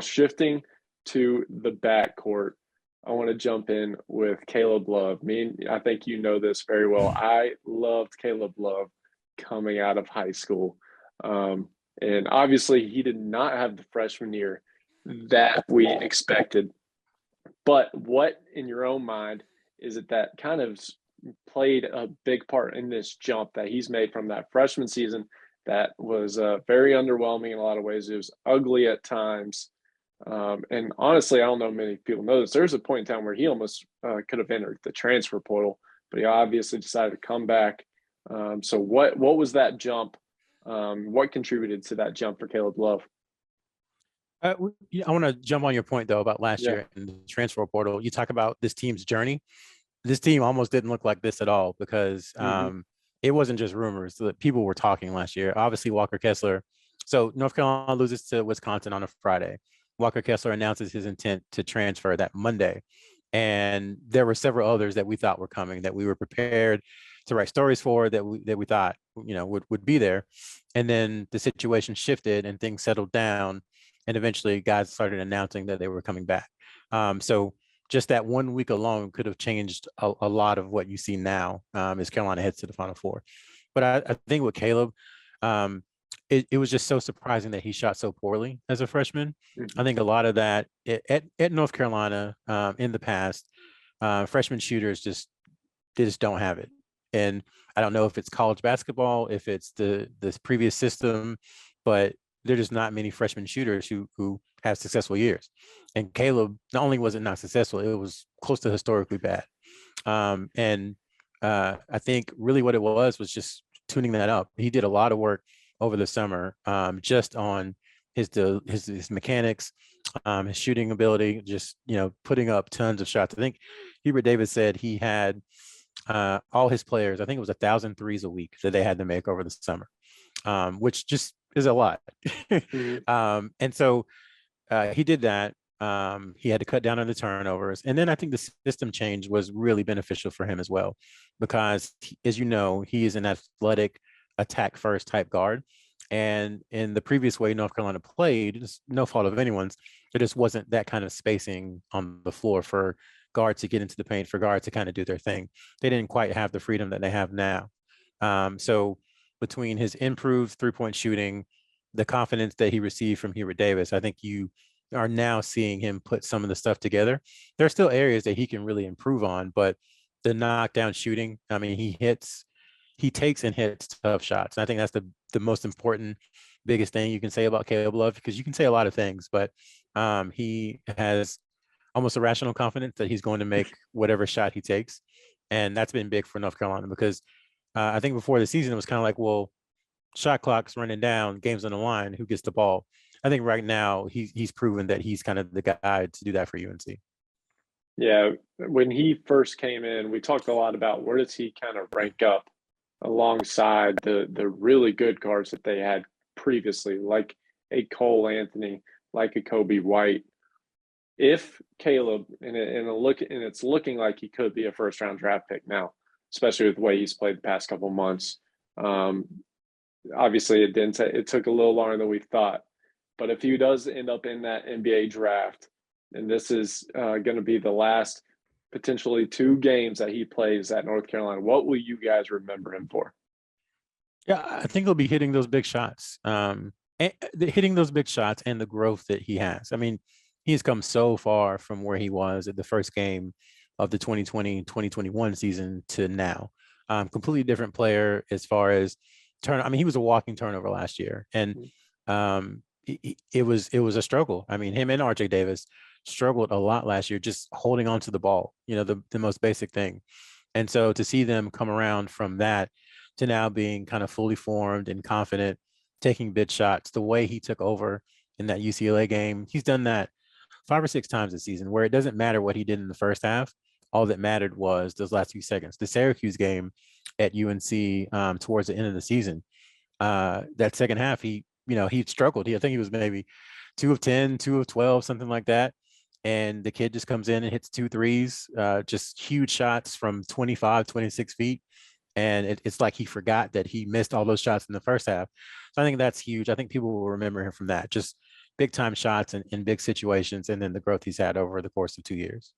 shifting to the backcourt, I want to jump in with Caleb Love. I think you know this very well. I loved Caleb Love coming out of high school. And obviously, he did not have the freshman year that we expected. But what, in your own mind, is it that kind of played a big part in this jump that he's made from that freshman season that was very underwhelming in a lot of ways? It was ugly at times. And honestly, I don't know many people know this. There's a point in time where he almost could have entered the transfer portal, but he obviously decided to come back. So what was that jump? What contributed to that jump for Caleb Love? I want to jump on your point, though, about last Yeah. year in the transfer portal. You talk about this team's journey. This team almost didn't look like this at all because it wasn't just rumors that people were talking last year. Obviously, Walker Kessler. So North Carolina loses to Wisconsin on a Friday. Walker Kessler announces his intent to transfer that Monday. And there were several others that we thought were coming, that we were prepared to write stories for, that we thought, would be there. And then the situation shifted and things settled down. And eventually guys started announcing that they were coming back. So just that 1 week alone could have changed a lot of what you see now as Carolina heads to the Final Four. But I think with Caleb, it was just so surprising that he shot so poorly as a freshman. I think a lot of that at North Carolina in the past, freshman shooters they just don't have it. And I don't know if it's college basketball, if it's the previous system, but there are just not many freshman shooters who have successful years. And Caleb, not only was it not successful, it was close to historically bad. And I think really what it was just tuning that up. He did a lot of work over the summer just on his mechanics, his shooting ability, just, putting up tons of shots. I think Hubert Davis said he had all his players, I think it was 1,000 threes a week that they had to make over the summer, which just is a lot. And so he did that. He had to cut down on the turnovers. And then I think the system change was really beneficial for him as well, because as you know, he is an athletic attack first type guard. And in the previous way North Carolina played, it's no fault of anyone's, there just wasn't that kind of spacing on the floor for guards to get into the paint, for guards to kind of do their thing. They didn't quite have the freedom that they have now. So between his improved three-point shooting, the confidence that he received from Hubert Davis, I think you are now seeing him put some of the stuff together. There are still areas that he can really improve on, but the knockdown shooting, I mean, he takes and hits tough shots. And I think that's the most important, biggest thing you can say about Caleb Love, because you can say a lot of things, but he has almost irrational confidence that he's going to make whatever shot he takes. And that's been big for North Carolina, because I think before the season, it was kind of like, well, shot clock's running down, game's on the line, who gets the ball? I think right now he's proven that he's kind of the guy to do that for UNC. Yeah, when he first came in, we talked a lot about where does he kind of rank up alongside the really good guards that they had previously, like a Cole Anthony, like a Kobe White. If Caleb and it's looking like he could be a first round draft pick now, especially with the way he's played the past couple months. Obviously, it took a little longer than we thought, but if he does end up in that NBA draft, and this is going to be the last potentially 2 games that he plays at North Carolina, what will you guys remember him for? Yeah, I think he'll be hitting those big shots, hitting those big shots and the growth that he has. I mean, he's come so far from where he was at the first game of the 2020-2021 season to now. Completely different player as far as turn. I mean, he was a walking turnover last year, and it was a struggle. I mean, him and RJ Davis struggled a lot last year just holding on to the ball, the most basic thing. And so to see them come around from that to now being kind of fully formed and confident, taking big shots, the way he took over in that UCLA game, he's done that 5 or 6 times this season, where it doesn't matter what he did in the first half. All that mattered was those last few seconds. The Syracuse game at UNC towards the end of the season, that second half, he struggled. I think he was maybe 2 of 10, 2 of 12, something like that. And the kid just comes in and hits 2 threes, just huge shots from 25, 26 feet. And it's like he forgot that he missed all those shots in the first half. So I think that's huge. I think people will remember him from that. Just big time shots in big situations, and then the growth he's had over the course of 2 years.